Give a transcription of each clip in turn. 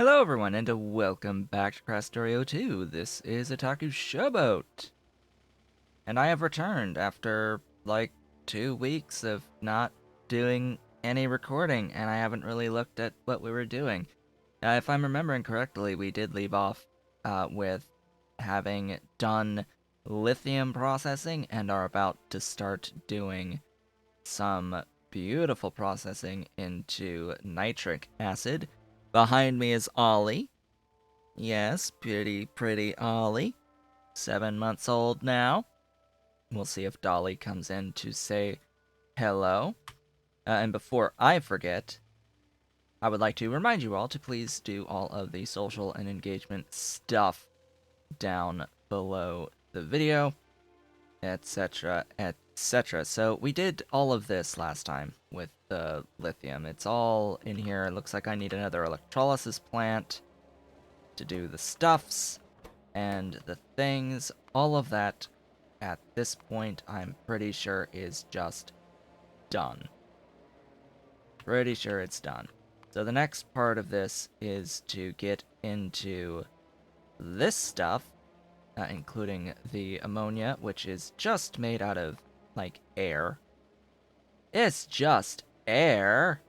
Hello everyone, and welcome back to Krastorio 2. This is Otaku Showboat. And I have returned after, like, 2 weeks of not doing any recording, and I haven't really looked at what we were doing. If I'm remembering correctly, we did leave off with having done lithium processing and are about to start doing some beautiful processing into nitric acid. Behind me is Ollie. Yes, pretty Ollie. 7 months old now. We'll see if Dolly comes in to say hello. And before I forget, I would like to remind you all to please do all of the social and engagement stuff down below the video, etc., etc. So we did all of this last time with the lithium. It's all in here. It looks like I need another electrolysis plant to do the stuffs and the things. All of that at this point, I'm pretty sure is just done. Pretty sure it's done. So the next part of this is to get into this stuff, including the ammonia, which is just made out of, like, air. It's just air.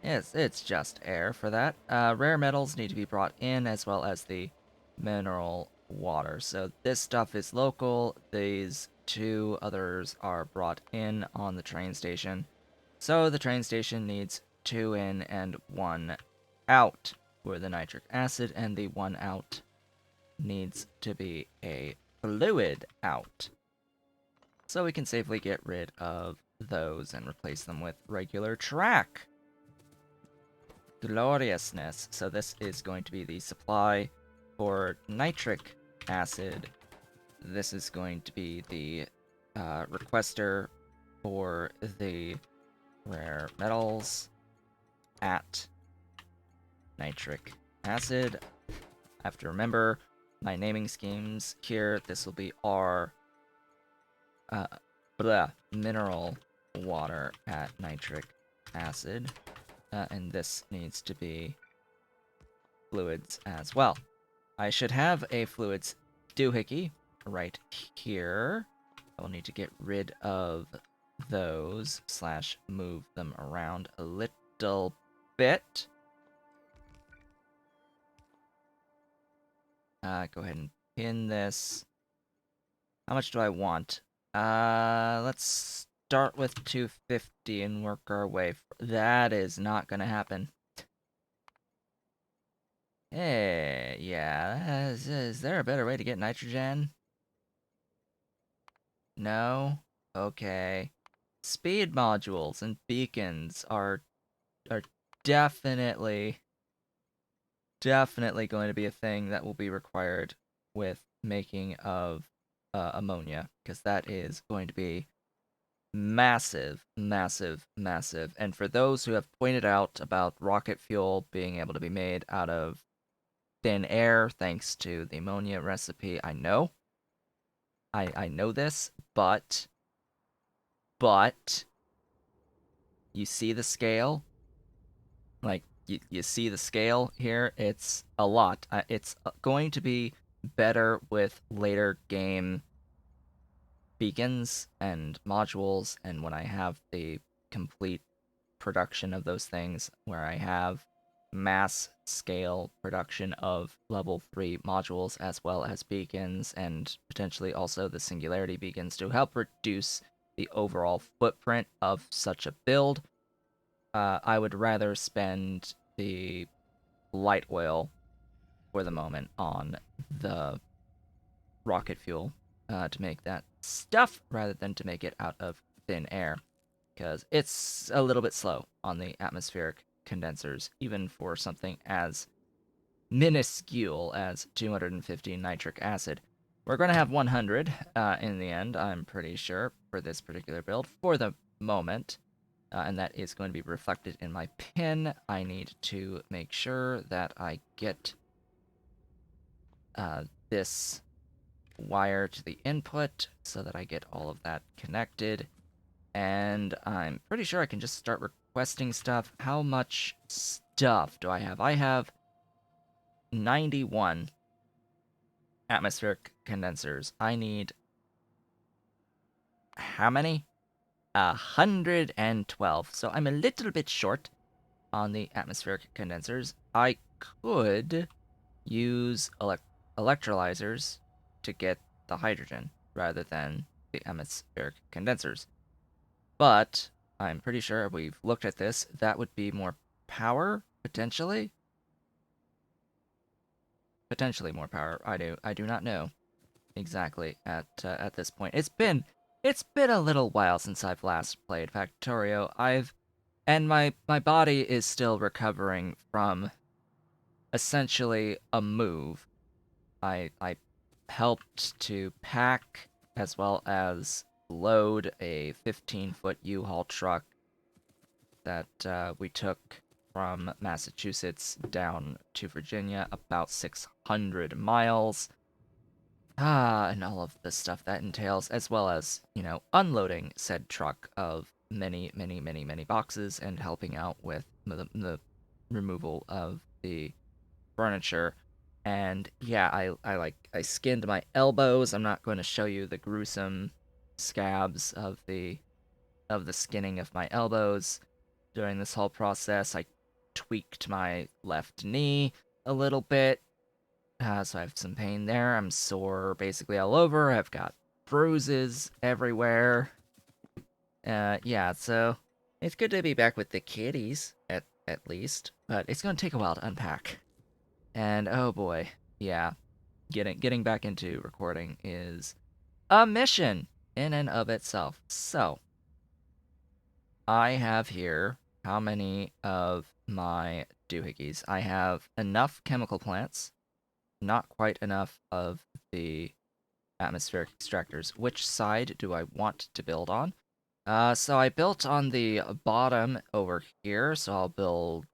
Yes, it's just air for that. Rare metals need to be brought in, as well as the mineral water. So this stuff is local. These two others are brought in on the train station. So the train station needs 2 in and 1 out for the nitric acid, and the 1 out needs to be a fluid out. So we can safely get rid of those and replace them with regular track. Gloriousness. So this is going to be the supply for nitric acid. This is going to be the requester for the rare metals at nitric acid. I have to remember my naming schemes here. This will be our mineral water at nitric acid. And this needs to be fluids as well. I should have a fluids doohickey right here. I will need to get rid of those / move them around a little bit. Go ahead and pin this. How much do I want? Let's start with 250 and work our way. That is not gonna happen. Hey, yeah, is there a better way to get nitrogen? No? Okay. Speed modules and beacons are definitely going to be a thing that will be required with making of ammonia, because that is going to be massive, massive, massive. And for those who have pointed out about rocket fuel being able to be made out of thin air thanks to the ammonia recipe, I know. I know this, but you see the scale? Like, you see the scale here? It's a lot. It's going to be better with later game beacons and modules, and when I have the complete production of those things, where I have mass scale production of level 3 modules as well as beacons, and potentially also the singularity beacons to help reduce the overall footprint of such a build. I would rather spend the light oil for the moment on the rocket fuel to make that stuff rather than to make it out of thin air, because it's a little bit slow on the atmospheric condensers, even for something as minuscule as 250 nitric acid. We're going to have 100 in the end, I'm pretty sure, for this particular build for the moment. And that is going to be reflected in my pin. I need to make sure that I get this wire to the input so that I get all of that connected. And I'm pretty sure I can just start requesting stuff. How much stuff do I have? I have 91 atmospheric condensers. I need how many? 112. So I'm a little bit short on the atmospheric condensers. I could use electrolyzers to get the hydrogen rather than the atmospheric condensers. But I'm pretty sure we've looked at this. That would be more power, potentially. Potentially more power. I do not know exactly at this point. It's been a little while since I've last played Factorio. And my body is still recovering from essentially a move. I helped to pack as well as load a 15-foot U-Haul truck that we took from Massachusetts down to Virginia, about 600 miles. And all of the stuff that entails, as well as, unloading said truck of many, many, many, many boxes and helping out with the removal of the furniture. And yeah, I skinned my elbows. I'm not going to show you the gruesome scabs of the skinning of my elbows during this whole process. I tweaked my left knee a little bit, so I have some pain there. I'm sore basically all over. I've got bruises everywhere. Yeah, so it's good to be back with the kiddies at least, but it's gonna take a while to unpack. And oh boy, yeah, getting back into recording is a mission in and of itself. So I have here how many of my doohickeys? I have enough chemical plants, not quite enough of the atmospheric extractors. Which side do I want to build on? So I built on the bottom over here, so I'll build.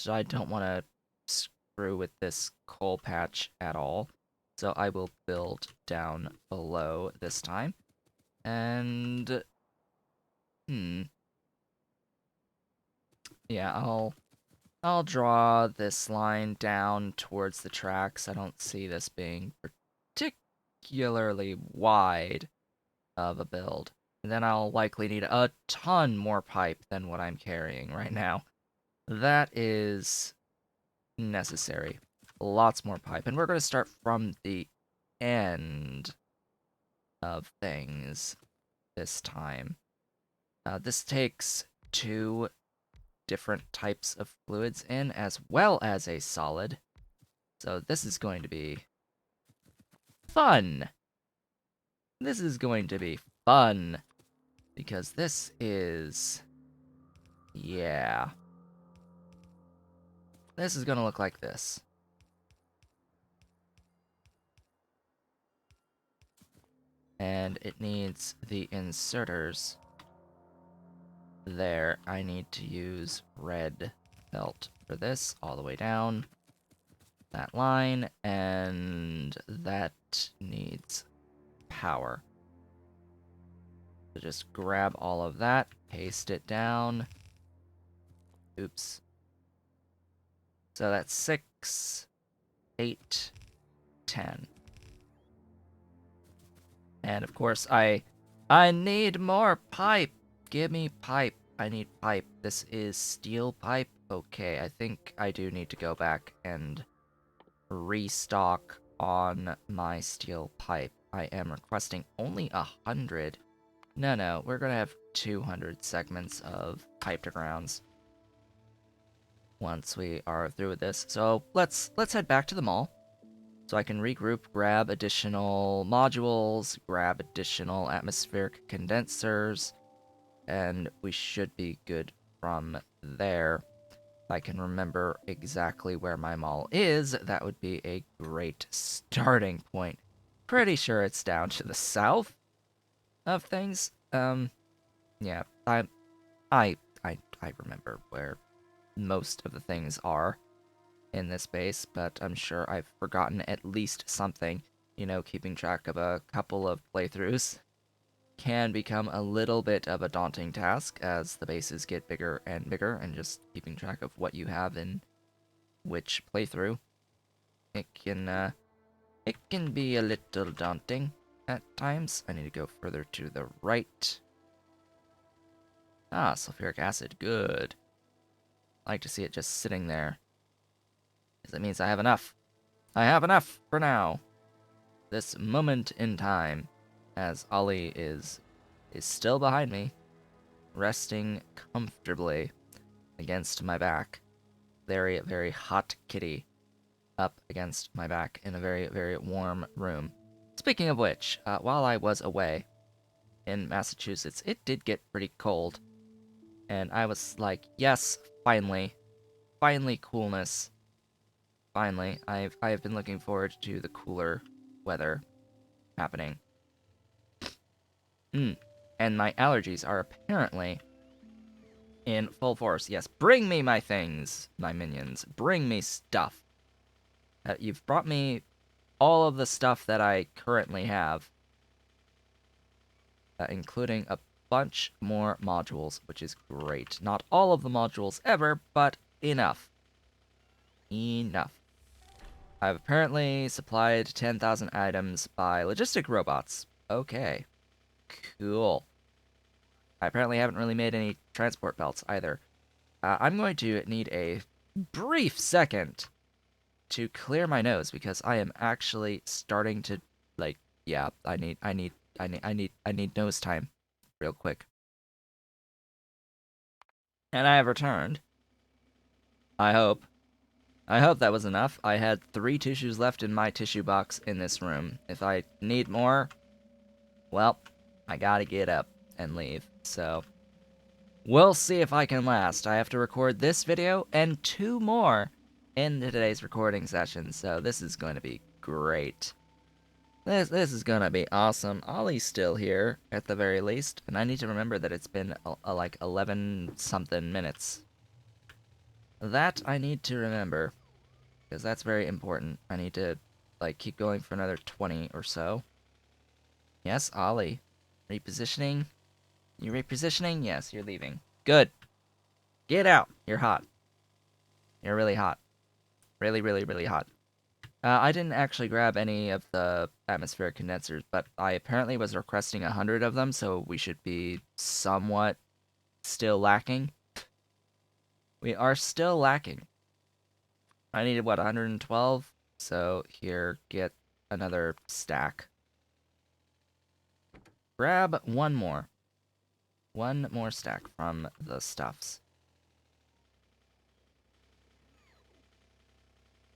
I don't want to screw with this coal patch at all, so I will build down below this time. And yeah, I'll draw this line down towards the tracks. I don't see this being particularly wide of a build. And then I'll likely need a ton more pipe than what I'm carrying right now. That is necessary. Lots more pipe. And we're going to start from the end of things this time. This takes two different types of fluids in, as well as a solid. So this is going to be fun. This is going to be fun. Because this is... yeah. This is gonna look like this. And it needs the inserters. There, I need to use red felt for this, all the way down that line, and that needs power. So just grab all of that, paste it down. Oops. So that's 6, 8, 10. And of course, I need more pipe. Give me pipe. I need pipe. This is steel pipe. Okay, I think I do need to go back and restock on my steel pipe. I am requesting only 100. No, we're gonna have 200 segments of pipe to grounds once we are through with this. So let's head back to the mall. So I can regroup, grab additional modules, grab additional atmospheric condensers, and we should be good from there. If I can remember exactly where my mall is, that would be a great starting point. Pretty sure it's down to the south of things. Yeah, I remember where most of the things are in this base, but I'm sure I've forgotten at least something. Keeping track of a couple of playthroughs can become a little bit of a daunting task as the bases get bigger and bigger, and just keeping track of what you have in Witch playthrough, it can be a little daunting at times. I need to go further to the right. Ah, sulfuric acid, good. I like to see it just sitting there, because that means I have enough. I have enough for now. This moment in time, as Ollie is still behind me, resting comfortably against my back. Very, very hot kitty up against my back in a very, very warm room. Speaking of which, while I was away in Massachusetts, it did get pretty cold. And I was like, yes, finally. Finally coolness. Finally. I have been looking forward to the cooler weather happening. And my allergies are apparently in full force. Yes, bring me my things, my minions. Bring me stuff. You've brought me all of the stuff that I currently have, including a bunch more modules, which is great. Not all of the modules ever, but enough. Enough. I've apparently supplied 10,000 items by logistic robots. Okay. Cool. I apparently haven't really made any transport belts either. I'm going to need a brief second to clear my nose because I am actually starting to, like, yeah, I need nose time real quick. And I have returned. I hope. I hope that was enough. I had 3 tissues left in my tissue box in this room. If I need more, well, I gotta get up and leave. So, we'll see if I can last. I have to record this video and 2 more in today's recording session, so this is going to be great. This is gonna be awesome. Ollie's still here, at the very least, and I need to remember that it's been, like, 11-something minutes. That I need to remember, because that's very important. I need to, like, keep going for another 20 or so. Yes, Ollie. Repositioning? You repositioning? Yes, you're leaving. Good. Get out. You're hot. You're really hot. Really, really, really hot. I didn't actually grab any of the atmospheric condensers, but I apparently was requesting 100 of them, so we should be somewhat still lacking. We are still lacking. I needed, what, 112? So here, get another stack. Grab one more. One more stack from the stuffs.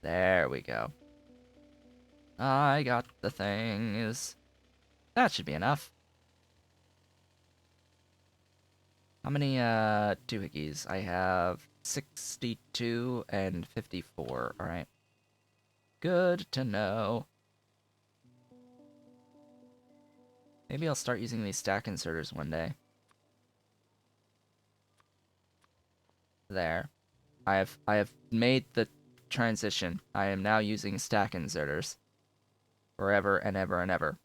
There we go. I got the things. That should be enough. How many, doohickeys? I have 62 and 54, alright. Good to know. Maybe I'll start using these stack inserters one day. There. I have made the transition. I am now using stack inserters. Forever and ever and ever.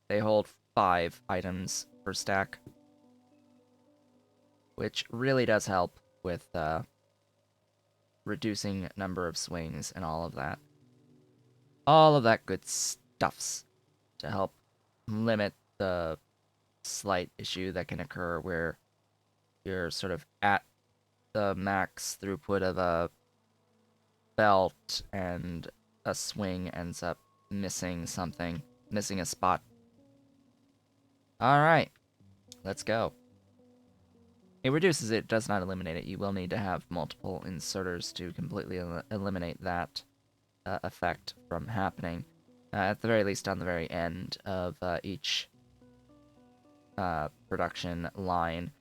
They hold 5 items per stack, which really does help with reducing number of swings and all of that. All of that good stuffs to help limit the slight issue that can occur where you're sort of at the max throughput of a belt and a swing ends up missing something, missing a spot. Alright, let's go. It reduces it, does not eliminate it. You will need to have multiple inserters to completely eliminate that effect from happening. At the very least, on the very end of each production line,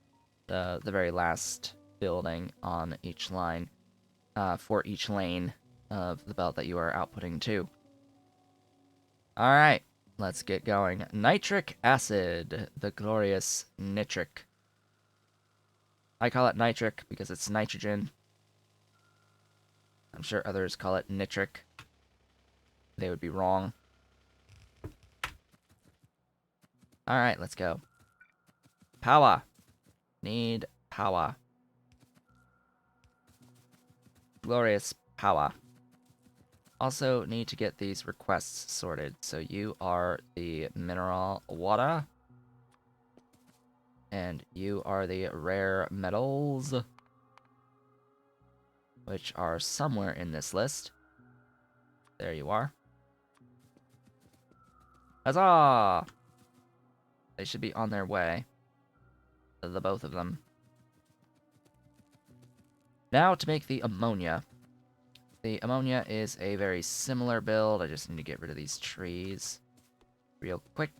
the very last building on each line, for each lane of the belt that you are outputting to. Alright, let's get going. Nitric acid, the glorious nitric. I call it nitric because it's nitrogen. I'm sure others call it nitric. They would be wrong. Alright, let's go. Power. Need power. Glorious power. Also need to get these requests sorted. So you are the mineral water. And you are the rare metals. Which are somewhere in this list. There you are. Huzzah! They should be on their way. The both of them. Now to make the ammonia. The ammonia is a very similar build. I just need to get rid of these trees real quick.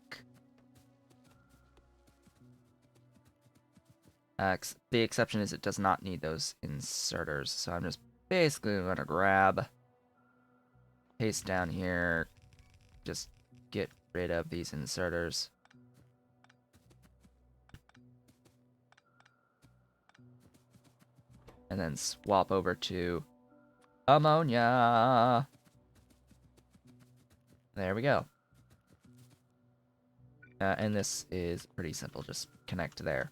The exception is it does not need those inserters. So I'm just basically going to grab, paste down here, just get rid of these inserters. And then swap over to ammonia. There we go. And this is pretty simple. Just connect there.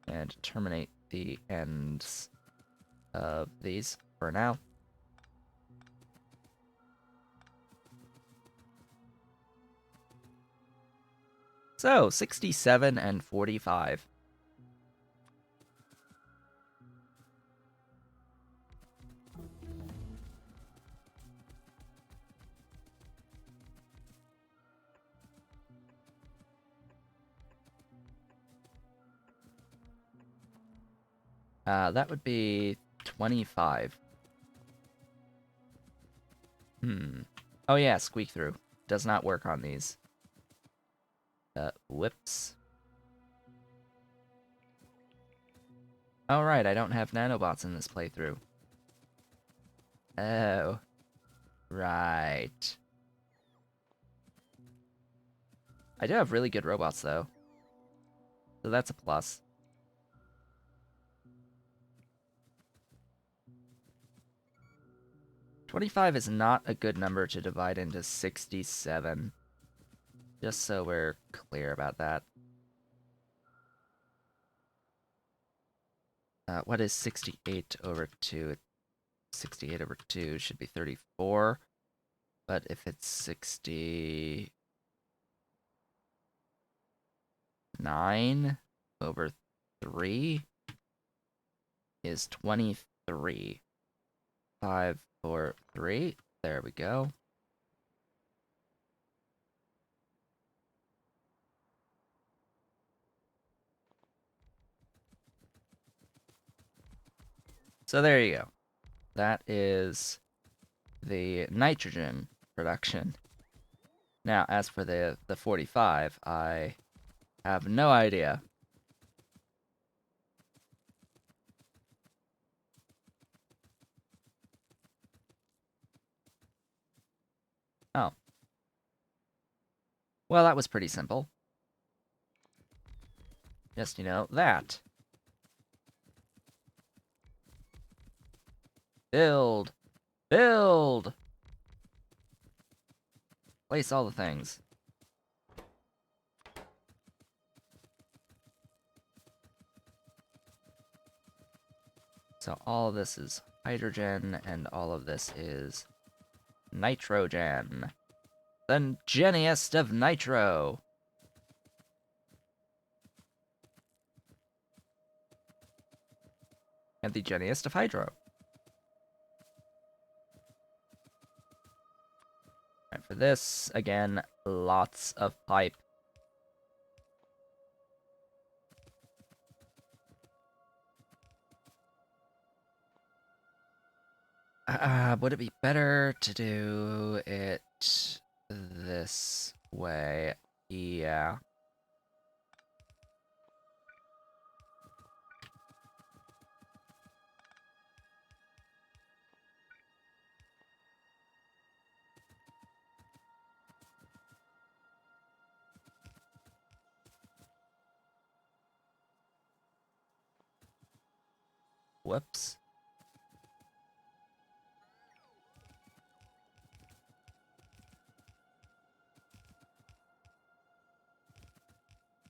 And terminate the ends of these for now. So, 67 and 45. That would be 25. Oh yeah, squeak through. Does not work on these. Whoops. Oh right, I don't have nanobots in this playthrough. Oh. Right. I do have really good robots though. So that's a plus. $25 is not a good number to divide into 67. Just so we're clear about that. What is 68 over 2? 68 over 2 should be 34. But if it's 69 over 3 is 23. 5, 4, 3. There we go. So there you go. That is the nitrogen production. Now, as for the 45, I have no idea. Oh. Well, that was pretty simple. Just, that. Build! Build! Place all the things. So all of this is hydrogen, and all of this is nitrogen. The genniest of nitro! And the genniest of hydro. And for this, again, lots of pipe. Would it be better to do it this way? Yeah. Whoops.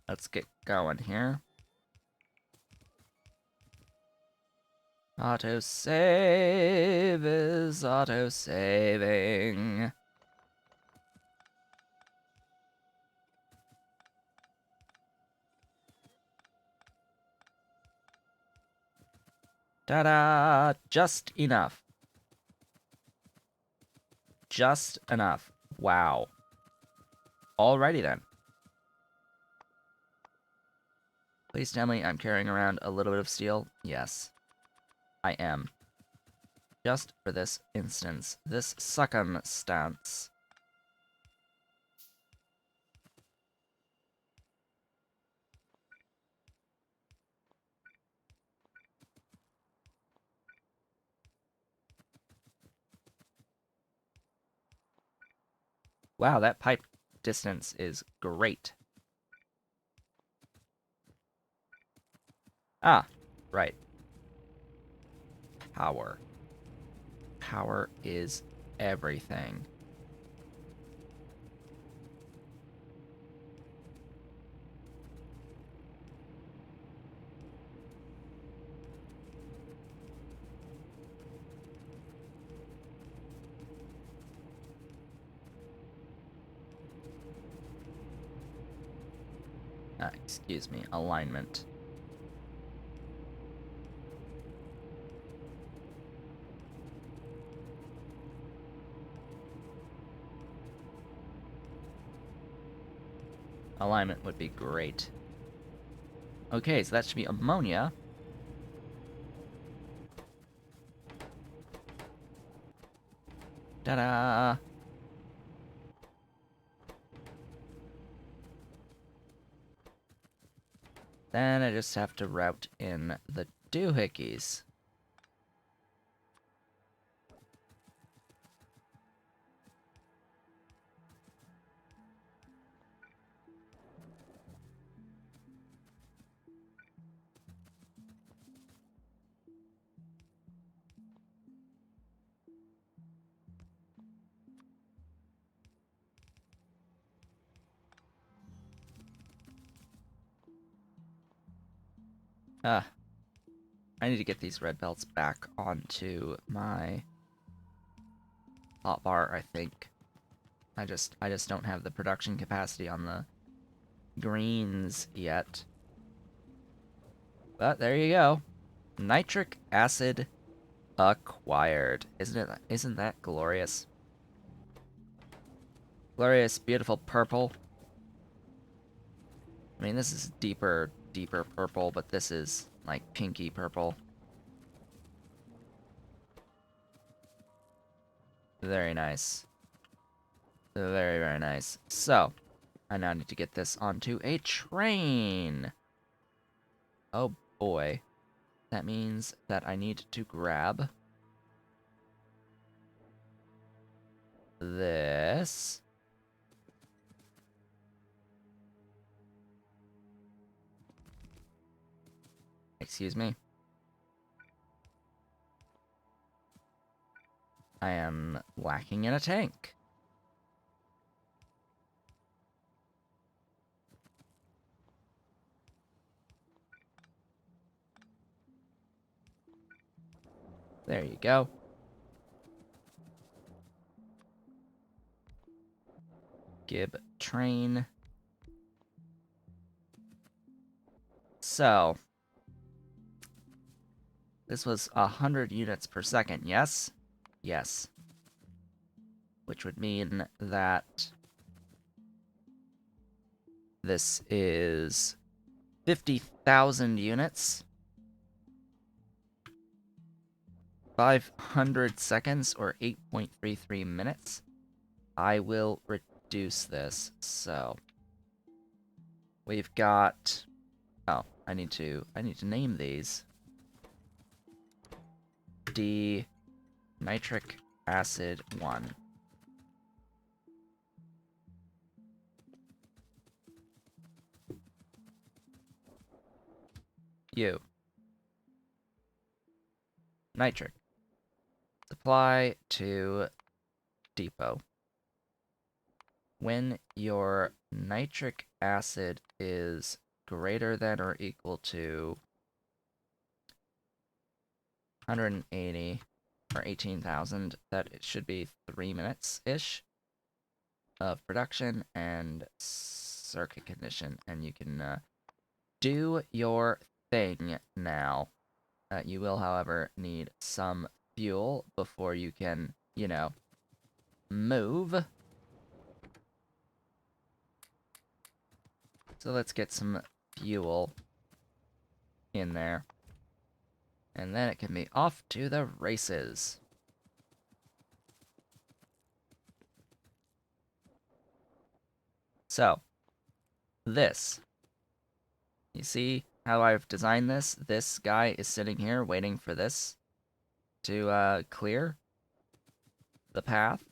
Let's get going here. Autosave is autosaving. Ta-da! Just enough. Just enough. Wow. Alrighty then. Please tell me I'm carrying around a little bit of steel. Yes, I am. Just for this instance. This circumstance. Wow, that pipe distance is great. Ah, right. Power. Power is everything. Excuse me, alignment. Alignment would be great. Okay, so that should be ammonia. Ta-da! Then I just have to route in the doohickeys. Ah, I need to get these red belts back onto my hotbar, I think. I just don't have the production capacity on the greens yet. But there you go. Nitric acid acquired. Isn't that glorious? Glorious, beautiful purple. I mean, this is deeper purple, but this is like pinky purple. Very nice. Very, very nice. So, I now need to get this onto a train. Oh boy. That means that I need to grab this. Excuse me. I am lacking in a tank. There you go. Gib train. So, this was 100 units per second, yes? Yes. Which would mean that this is 50,000 units. 500 seconds, or 8.33 minutes. I will reduce this, so... We've got... Oh, I need to name these. D... Nitric acid 1. U. Nitric. Supply to depot. When your nitric acid is greater than or equal to 180 or 18,000. That it should be 3 minutes-ish of production and circuit condition. And you can do your thing now. You will, however, need some fuel before you can, move. So let's get some fuel in there. And then it can be off to the races. So, this. You see how I've designed this? This guy is sitting here waiting for this to clear the path.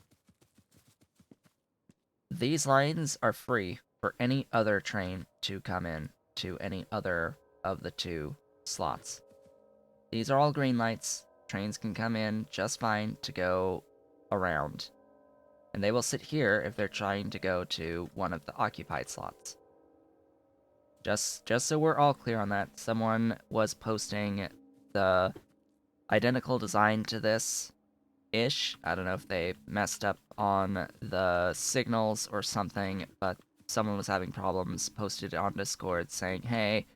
These lines are free for any other train to come in to any other of the 2 slots. These are all green lights. Trains can come in just fine to go around. And they will sit here if they're trying to go to one of the occupied slots. Just so we're all clear on that, someone was posting the identical design to this-ish. I don't know if they messed up on the signals or something, but someone was having problems, posted it on Discord saying, hey,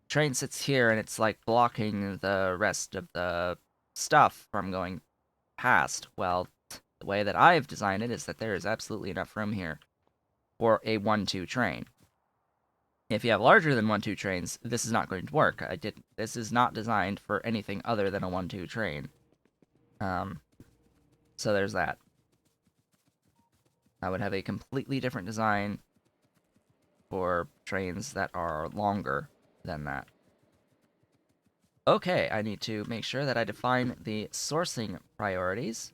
train sits here and it's like blocking the rest of the stuff from going past. Well, the way that I've designed it is that there is absolutely enough room here for a 1-2 train. If you have larger than 1-2 trains, this is not going to work. This is not designed for anything other than a 1-2 train. So there's that. I would have a completely different design for trains that are longer than that. Okay, I need to make sure that I define the sourcing priorities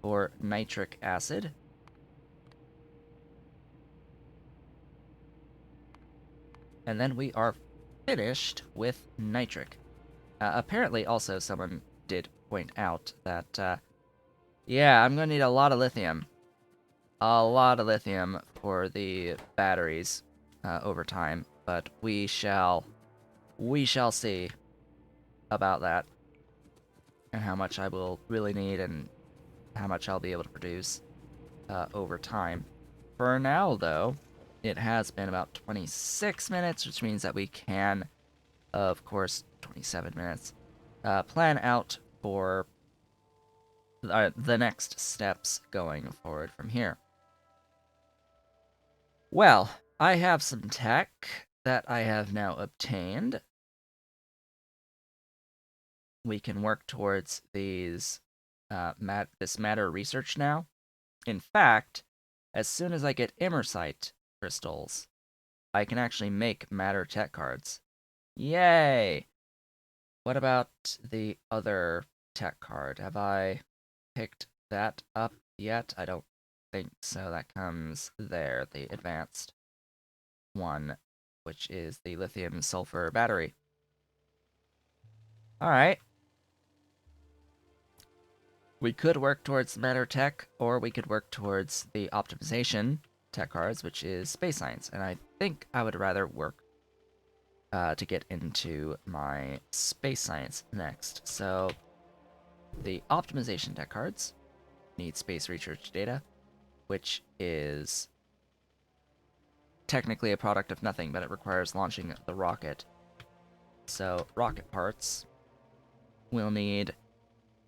for nitric acid. And then we are finished with nitric. Apparently, also, someone did point out that, yeah, I'm going to need a lot of lithium. A lot of lithium for the batteries over time, but we shall see about that and how much I will really need and how much I'll be able to produce over time. For now, though, it has been about 26 minutes, which means that we can, of course, 27 minutes, plan out for the next steps going forward from here. Well, I have some tech that I have now obtained. We can work towards these this matter research now. In fact, as soon as I get Immersite crystals, I can actually make matter tech cards. Yay! What about the other tech card? Have I picked that up yet? I don't think so. That comes there, the advanced one, which is the lithium sulfur battery. Alright. We could work towards matter tech, or we could work towards the optimization tech cards, which is space science. And I think I would rather work to get into my space science next. So the optimization tech cards need space research data, which is technically a product of nothing, but it requires launching the rocket. So rocket parts will need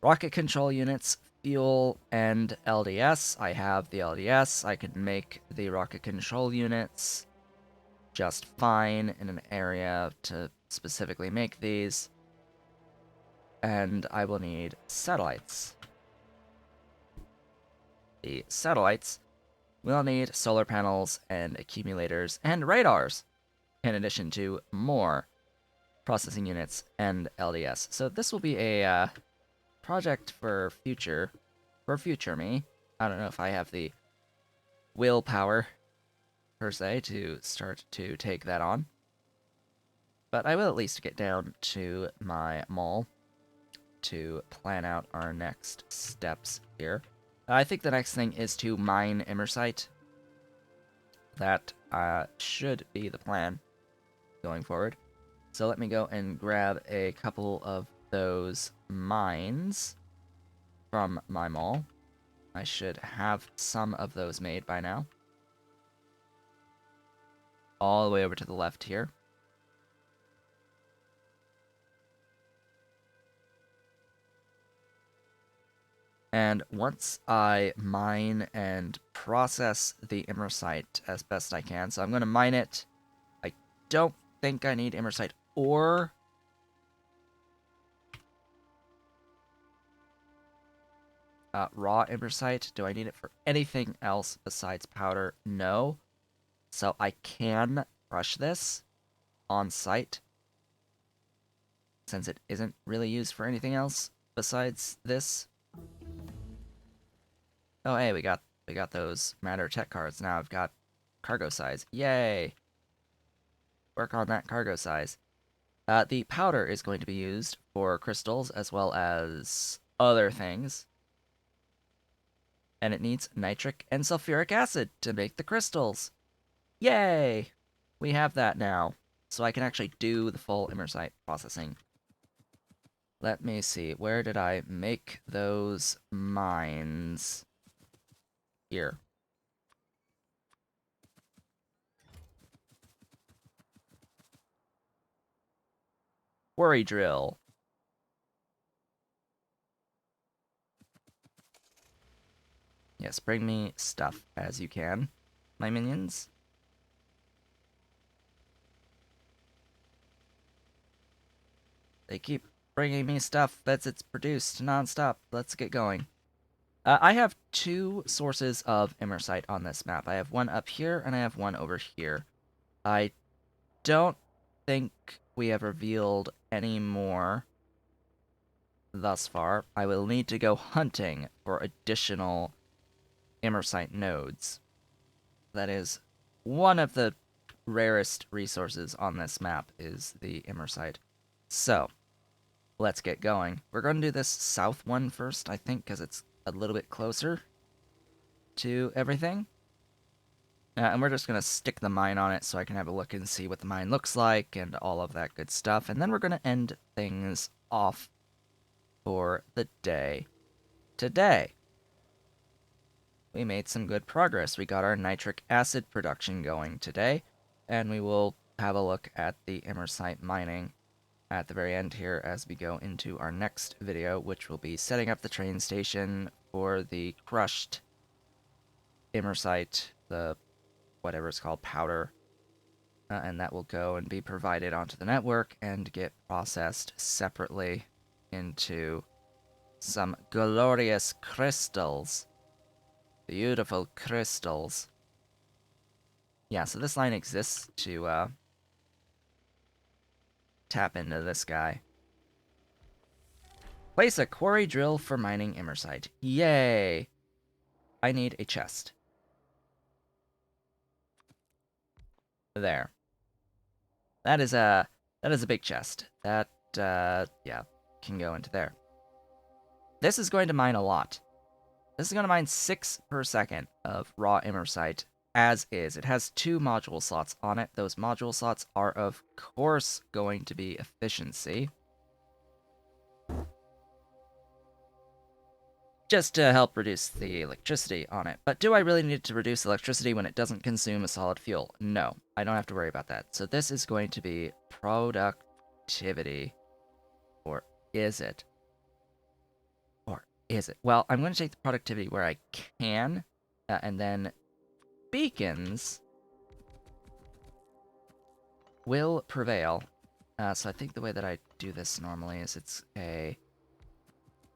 rocket control units, fuel, and LDS. I have the LDS. I can make the rocket control units just fine in an area to specifically make these. And I will need satellites. The satellites will need solar panels and accumulators and radars, in addition to more processing units and LDS. So this will be a project for future me. I don't know if I have the willpower, per se, to start to take that on. But I will at least get down to my mall to plan out our next steps here. I think the next thing is to mine Immersite. That should be the plan going forward. So let me go and grab a couple of those mines from my mall. I should have some of those made by now. All the way over to the left here. And once I mine and process the Immersite as best I can, so I'm going to mine it. I don't think I need Immersite or raw Immersite. Do I need it for anything else besides powder? No. So I can crush this on site, since it isn't really used for anything else besides this. Oh, hey, we got those Matter Tech cards. Now I've got cargo size. Yay! Work on that cargo size. The powder is going to be used for crystals as well as other things. And it needs nitric and sulfuric acid to make the crystals. Yay! We have that now. So I can actually do the full Immersite processing. Let me see. Where did I make those mines? Here. Quarry drill. Yes, bring me stuff as you can, my minions. They keep bringing me stuff that's produced non-stop. Let's get going. I have two sources of Immersite on this map. I have one up here, and I have one over here. I don't think we have revealed any more thus far. I will need to go hunting for additional Immersite nodes. That is one of the rarest resources on this map, is the Immersite. So, let's get going. We're going to do this south one first, I think, because it's a little bit closer to everything. And we're just going to stick the mine on it so I can have a look and see what the mine looks like and all of that good stuff. And then we're going to end things off for the day. Today, we made some good progress. We got our nitric acid production going today, and we will have a look at the Immersite mining at the very end here as we go into our next video, which will be setting up the train station for the crushed Immersite, the whatever it's called, powder, and that will go and be provided onto the network and get processed separately into some glorious crystals. Beautiful crystals. Yeah, so this line exists to tap into this guy. Place a quarry drill for mining Immersite. Yay! I need a chest. There. That is a big chest. That yeah, can go into there. This is going to mine a lot. This is going to mine 6 per second of raw Immersite as is. It has 2 module slots on it. Those module slots are, of course, going to be efficiency. Just to help reduce the electricity on it. But do I really need to reduce electricity when it doesn't consume a solid fuel? No, I don't have to worry about that. So this is going to be productivity. Or is it? Or is it? Well, I'm going to take the productivity where I can, and then beacons will prevail. So I think the way that I do this normally is it's a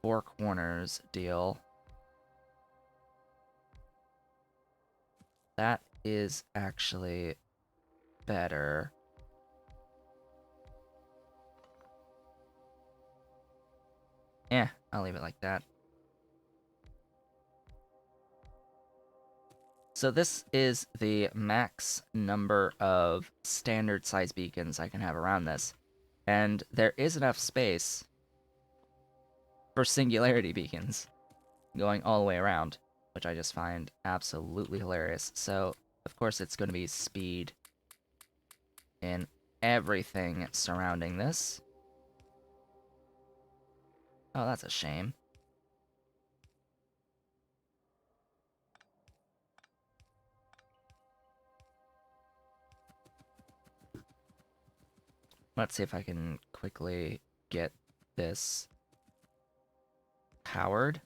4 corners deal. That is actually better. Yeah, I'll leave it like that. So this is the max number of standard size beacons I can have around this. And there is enough space for singularity beacons going all the way around, which I just find absolutely hilarious. So, of course, it's going to be speed in everything surrounding this. Oh, that's a shame. Let's see if I can quickly get this powered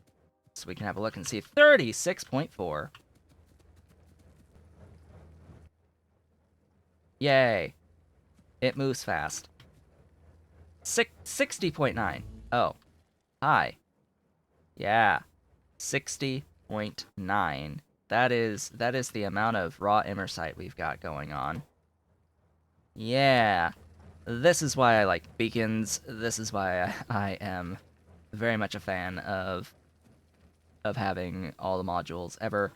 so we can have a look and see. 36.4. Yay. It moves fast. 60.9. Oh, hi. Yeah. 60.9. That is the amount of raw Immersite we've got going on. Yeah. This is why I like beacons. This is why I am very much a fan of having all the modules ever,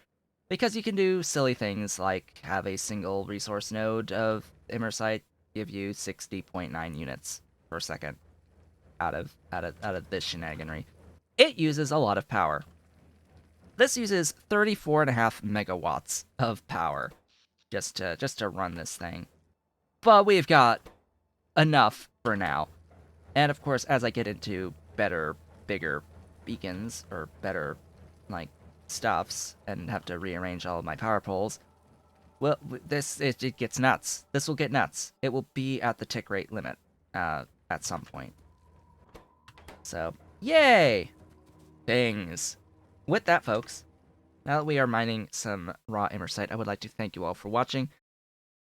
because you can do silly things like have a single resource node of Immersite give you 60.9 units per second out of this shenaniganry. It uses a lot of power. This uses 34.5 megawatts of power just to run this thing. But we've got enough for now. And of course, as I get into better, bigger beacons, or better, like, stuffs, and have to rearrange all of my power poles, well, it gets nuts. This will get nuts. It will be at the tick rate limit at some point. So, yay! Things. With that, folks, now that we are mining some raw Immersite, I would like to thank you all for watching.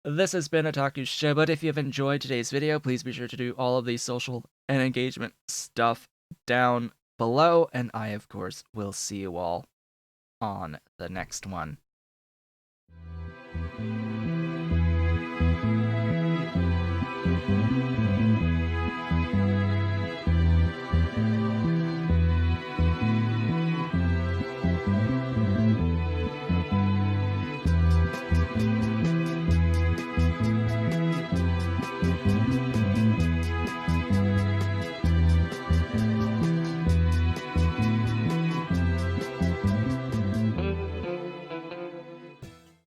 This has been Otaku's Showboat. If you have enjoyed today's video, please be sure to do all of the social and engagement stuff down below, and I, of course, will see you all on the next one.